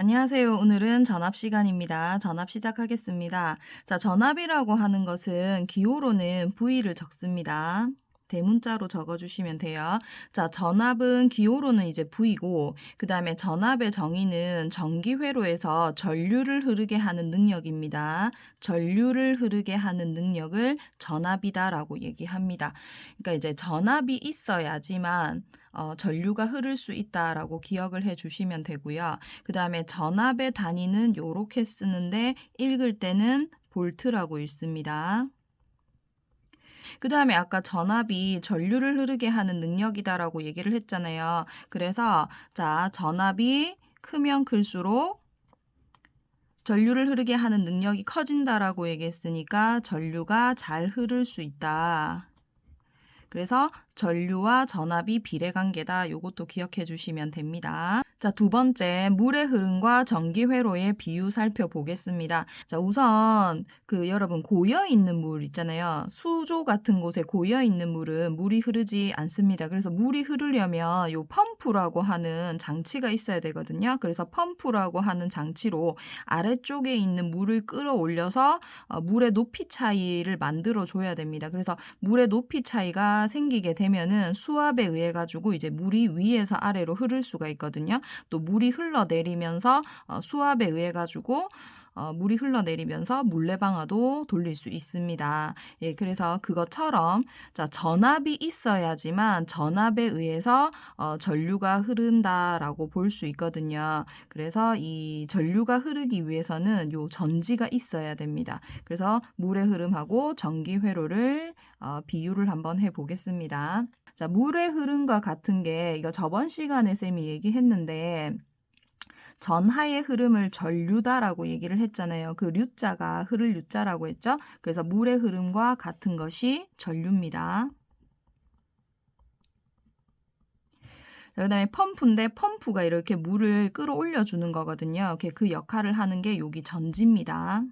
안녕하세요. 오늘은 전압 시간입니다. 전압 시작하겠습니다. 자, 전압이라고 하는 것은 기호로는 V를 적습니다. 대문자로 적어주시면 돼요. 자, 전압은 기호로는 이제 V고, 그 다음에 전압의 정의는 전기회로에서 전류를 흐르게 하는 능력입니다. 전류를 흐르게 하는 능력을 전압이다라고 얘기합니다. 그러니까 이제 전압이 있어야지만 전류가 흐를 수 있다라고 기억을 해 주시면 되고요. 그 다음에 전압의 단위는 요렇게 쓰는데 읽을 때는 볼트라고 읽습니다. 그 다음에 아까 전압이 전류를 흐르게 하는 능력이다라고 얘기를 했잖아요. 그래서 자, 전압이 크면 클수록 전류를 흐르게 하는 능력이 커진다라고 얘기했으니까 전류가 잘 흐를 수 있다. 그래서 전류와 전압이 비례관계다. 요것도 기억해 주시면 됩니다. 자, 두 번째, 물의 흐름과 전기회로의 비유 살펴보겠습니다. 자, 우선 여러분 고여 있는 물 있잖아요. 수조 같은 곳에 고여 있는 물은 물이 흐르지 않습니다. 그래서 물이 흐르려면 요 펌프라고 하는 장치가 있어야 되거든요. 그래서 펌프라고 하는 장치로 아래쪽에 있는 물을 끌어올려서 물의 높이 차이를 만들어 줘야 됩니다. 그래서 물의 높이 차이가 생기게 되면은 수압에 의해 가지고 이제 물이 위에서 아래로 흐를 수가 있거든요. 또 물이 흘러내리면서 수압에 의해 가지고 물이 흘러내리면서 물레방아도 돌릴 수 있습니다. 예, 그래서 그것처럼 자, 전압이 있어야지만 전압에 의해서 전류가 흐른다라고 볼 수 있거든요. 그래서 이 전류가 흐르기 위해서는 요 전지가 있어야 됩니다. 그래서 물의 흐름하고 전기 회로를 비유를 한번 해보겠습니다. 자, 물의 흐름과 같은 게 이거 저번 시간에 쌤이 얘기했는데 전하의 흐름을 전류다라고 얘기를 했잖아요. 그 류자가 흐를 류자라고 했죠. 그래서 물의 흐름과 같은 것이 전류입니다. 그 다음에 펌프인데 펌프가 이렇게 물을 끌어올려 주는 거거든요. 이렇게 그 역할을 하는 게 여기 전지입니다.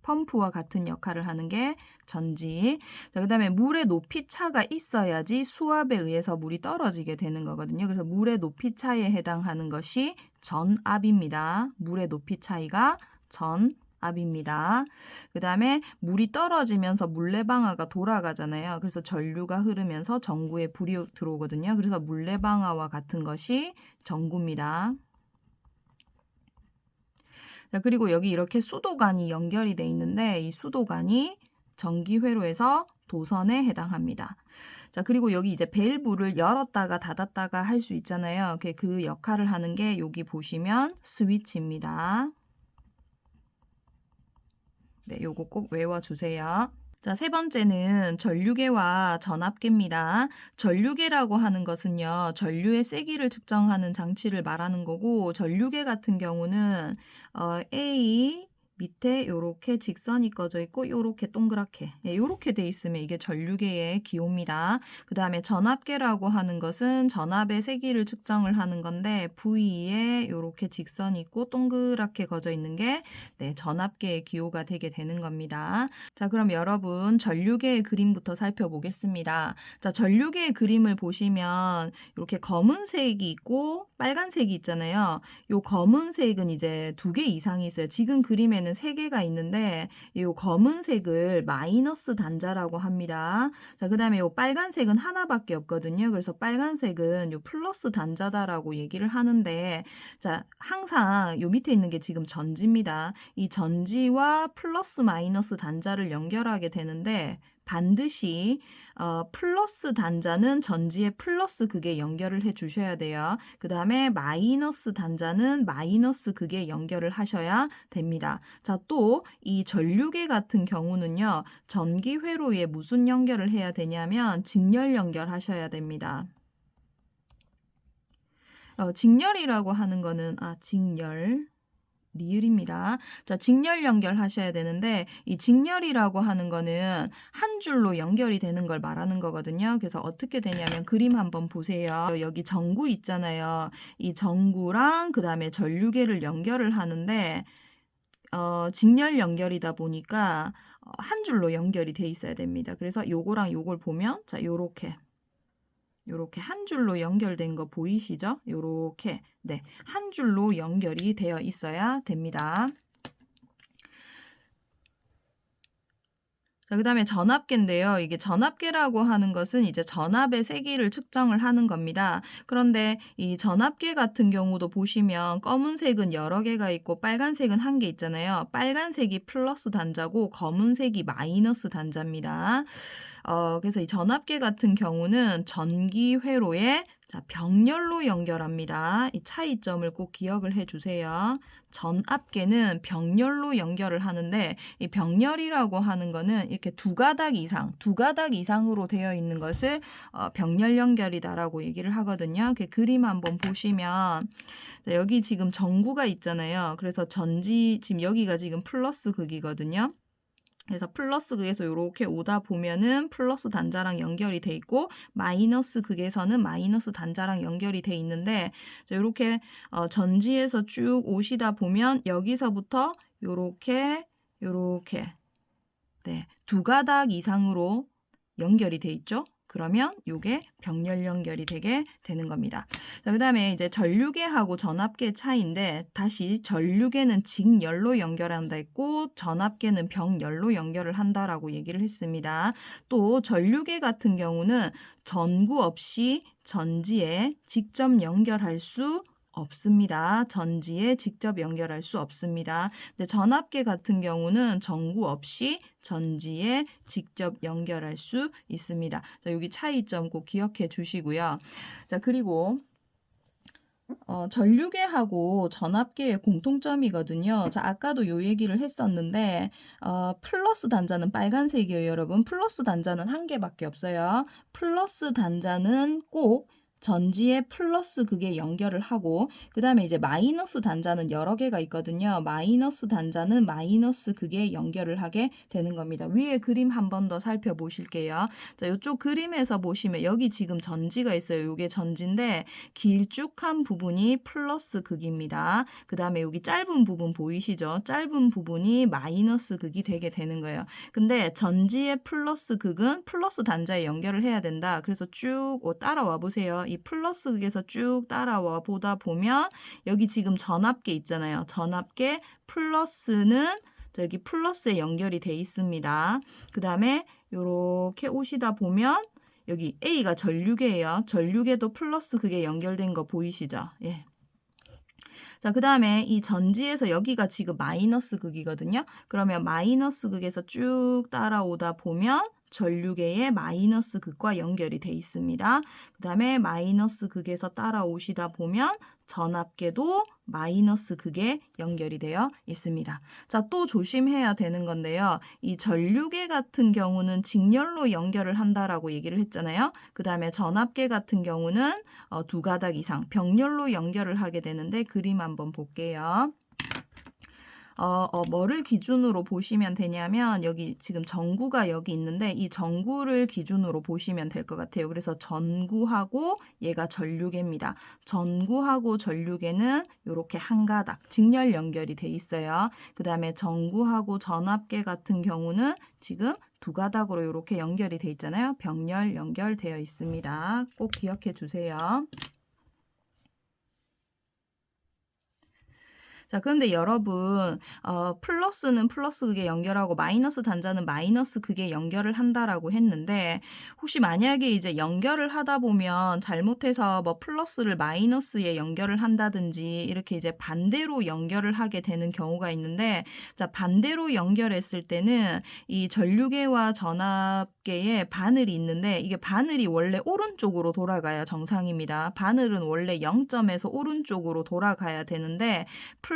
펌프와 같은 역할을 하는 게 전지. 자, 그 다음에 물의 높이 차가 있어야지 수압에 의해서 물이 떨어지게 되는 거거든요. 그래서 물의 높이 차에 해당하는 것이 전압입니다. 물의 높이 차이가 전압입니다. 그 다음에 물이 떨어지면서 물레방아가 돌아가잖아요. 그래서 전류가 흐르면서 전구에 불이 들어오거든요. 그래서 물레방아와 같은 것이 전구입니다. 자, 그리고 여기 이렇게 수도관이 연결이 돼 있는데 이 수도관이 전기회로에서 도선에 해당합니다. 자, 그리고 여기 이제 밸브를 열었다가 닫았다가 할 수 있잖아요. 그 역할을 하는 게 여기 보시면 스위치입니다. 네, 요거 꼭 외워주세요. 자, 세 번째는 전류계와 전압계입니다. 전류계라고 하는 것은요, 전류의 세기를 측정하는 장치를 말하는 거고, 전류계 같은 경우는 A 밑에 요렇게 직선이 꺼져 있고 요렇게 동그랗게 요렇게 돼 있으면 이게 전류계의 기호입니다. 그 다음에 전압계라고 하는 것은 전압의 세기를 측정을 하는 건데 V에 요렇게 직선이 있고 동그랗게 꺼져 있는 게 전압계의 기호가 되게 되는 겁니다. 자, 그럼 여러분 전류계의 그림부터 살펴보겠습니다. 자, 전류계의 그림을 보시면 이렇게 검은색이 있고 빨간색이 있잖아요. 요 검은색은 이제 2개 이상이 있어요. 지금 그림에는 3개가 있는데 이 검은색을 마이너스 단자라고 합니다. 자, 그 다음에 이 빨간색은 하나밖에 없거든요. 그래서 빨간색은 요 플러스 단자다라고 얘기를 하는데 자, 항상 요 밑에 있는 게 지금 전지입니다. 이 전지와 플러스 마이너스 단자를 연결하게 되는데 반드시 플러스 단자는 전지의 플러스 극에 연결을 해 주셔야 돼요. 그 다음에 마이너스 단자는 마이너스 극에 연결을 하셔야 됩니다. 자, 또 이 전류계 같은 경우는요. 전기 회로에 무슨 연결을 해야 되냐면 직렬 연결하셔야 됩니다. 직렬이라고 하는 거는 직렬 리을입니다. 자, 직렬 연결하셔야 되는데 이 직렬이라고 하는 거는 한 줄로 연결이 되는 걸 말하는 거거든요. 그래서 어떻게 되냐면 그림 한번 보세요. 여기 전구 있잖아요. 이 전구랑 그 다음에 전류계를 연결을 하는데 직렬 연결이다 보니까 한 줄로 연결이 돼 있어야 됩니다. 그래서 요거랑 요걸 보면 자, 요렇게 요렇게 한 줄로 연결된 거 보이시죠? 요렇게 네, 한 줄로 연결이 되어 있어야 됩니다. 자, 그다음에 전압계인데요. 이게 전압계라고 하는 것은 이제 전압의 세기를 측정을 하는 겁니다. 그런데 이 전압계 같은 경우도 보시면 검은색은 여러 개가 있고 빨간색은 한 개 있잖아요. 빨간색이 플러스 단자고 검은색이 마이너스 단자입니다. 그래서 이 전압계 같은 경우는 전기 회로에 자, 병렬로 연결합니다. 이 차이점을 꼭 기억을 해 주세요. 전압계는 병렬로 연결을 하는데 이 병렬이라고 하는 거는 이렇게 두 가닥 이상으로 되어 있는 것을 병렬 연결이다라고 얘기를 하거든요. 그 그림 한번 보시면 자, 여기 지금 전구가 있잖아요. 그래서 지금 여기가 지금 플러스 극이거든요. 그래서 플러스 극에서 이렇게 오다 보면은 플러스 단자랑 연결이 돼 있고 마이너스 극에서는 마이너스 단자랑 연결이 돼 있는데 이렇게 전지에서 쭉 오시다 보면 여기서부터 요렇게 네, 두 가닥 이상으로 연결이 돼 있죠. 그러면 요게 병렬 연결이 되게 되는 겁니다. 그 다음에 이제 전류계하고 전압계 차이인데 다시 전류계는 직열로 연결한다 했고 전압계는 병열로 연결을 한다라고 얘기를 했습니다. 또 전류계 같은 경우는 전구 없이 전지에 직접 연결할 수 없습니다. 전지에 직접 연결할 수 없습니다. 근데 전압계 같은 경우는 전구 없이 전지에 직접 연결할 수 있습니다. 자, 여기 차이점 꼭 기억해 주시고요. 자, 그리고 전류계하고 전압계의 공통점이거든요. 자, 아까도 요 얘기를 했었는데 플러스 단자는 빨간색이에요, 여러분. 플러스 단자는 한 개밖에 없어요. 플러스 단자는 꼭 전지에 플러스 극에 연결을 하고 그 다음에 이제 마이너스 단자는 여러 개가 있거든요. 마이너스 단자는 마이너스 극에 연결을 하게 되는 겁니다. 위에 그림 한 번 더 살펴보실게요. 자, 이쪽 그림에서 보시면 여기 지금 전지가 있어요. 이게 전지인데 길쭉한 부분이 플러스 극입니다. 그 다음에 여기 짧은 부분 보이시죠? 짧은 부분이 마이너스 극이 되게 되는 거예요. 근데 전지의 플러스 극은 플러스 단자에 연결을 해야 된다. 그래서 쭉 따라와 보세요. 이 플러스 극에서 쭉 따라와 보다 보면 여기 지금 전압계 있잖아요. 전압계 플러스는 여기 플러스에 연결이 돼 있습니다. 그 다음에 이렇게 오시다 보면 여기 A가 전류계예요. 전류계도 플러스 극에 연결된 거 보이시죠? 예. 자, 그 다음에 이 전지에서 여기가 지금 마이너스 극이거든요. 그러면 마이너스 극에서 쭉 따라오다 보면 전류계의 마이너스 극과 연결이 돼 있습니다. 그 다음에 마이너스 극에서 따라오시다 보면 전압계도 마이너스 극에 연결이 되어 있습니다. 자, 또 조심해야 되는 건데요. 이 전류계 같은 경우는 직렬로 연결을 한다라고 얘기를 했잖아요. 그 다음에 전압계 같은 경우는 두 가닥 이상 병렬로 연결을 하게 되는데 그림 한번 볼게요. 뭐를 기준으로 보시면 되냐면 여기 지금 전구가 여기 있는데 이 전구를 기준으로 보시면 될 것 같아요. 그래서 전구하고 얘가 전류계입니다. 전구하고 전류계는 이렇게 한 가닥 직렬 연결이 돼 있어요. 그 다음에 전구하고 전압계 같은 경우는 지금 두 가닥으로 이렇게 연결이 돼 있잖아요. 병렬 연결되어 있습니다. 꼭 기억해 주세요. 자, 그런데 여러분, 플러스는 플러스 극에 연결하고 마이너스 단자는 마이너스 극에 연결을 한다라고 했는데 혹시 만약에 이제 연결을 하다 보면 잘못해서 뭐 플러스를 마이너스에 연결을 한다든지 이렇게 이제 반대로 연결을 하게 되는 경우가 있는데 자, 반대로 연결했을 때는 이 전류계와 전압계에 바늘이 있는데 이게 바늘이 원래 오른쪽으로 돌아가야 정상입니다. 바늘은 원래 0점에서 오른쪽으로 돌아가야 되는데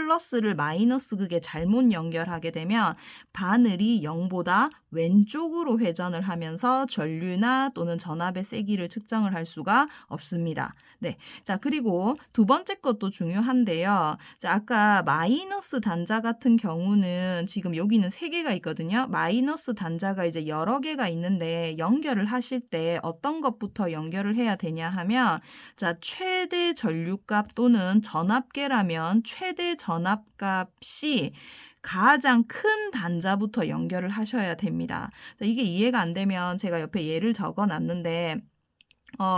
플러스를 마이너스 극에 잘못 연결하게 되면 바늘이 0보다 왼쪽으로 회전을 하면서 전류나 또는 전압의 세기를 측정을 할 수가 없습니다. 네. 자, 그리고 두 번째 것도 중요한데요. 자, 아까 마이너스 단자 같은 경우는 지금 여기는 3개가 있거든요. 마이너스 단자가 이제 여러 개가 있는데 연결을 하실 때 어떤 것부터 연결을 해야 되냐 하면 자, 최대 전류값 또는 전압계라면 최대 전압값이 가장 큰 단자부터 연결을 하셔야 됩니다. 자, 이게 이해가 안 되면 제가 옆에 예를 적어 놨는데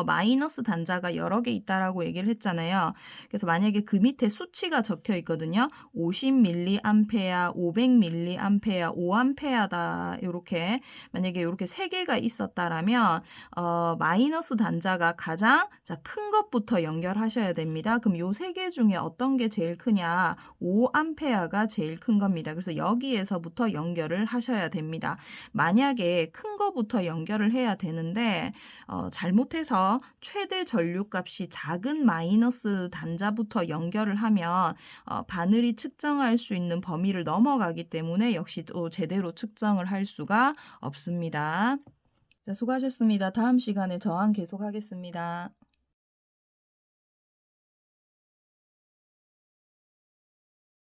마이너스 단자가 여러 개 있다라고 얘기를 했잖아요. 그래서 만약에 그 밑에 수치가 적혀 있거든요. 50mA, 500mA, 5A다. 요렇게 만약에 요렇게 세 개가 있었다라면 마이너스 단자가 가장 큰 것부터 연결하셔야 됩니다. 그럼 요 세 개 중에 어떤 게 제일 크냐? 5A가 제일 큰 겁니다. 그래서 여기에서부터 연결을 하셔야 됩니다. 만약에 큰 거부터 연결을 해야 되는데 잘못해서 최대 전류값이 작은 마이너스 단자부터 연결을 하면 바늘이 측정할 수 있는 범위를 넘어가기 때문에 역시 또 제대로 측정을 할 수가 없습니다. 자, 수고하셨습니다. 다음 시간에 저항 계속하겠습니다.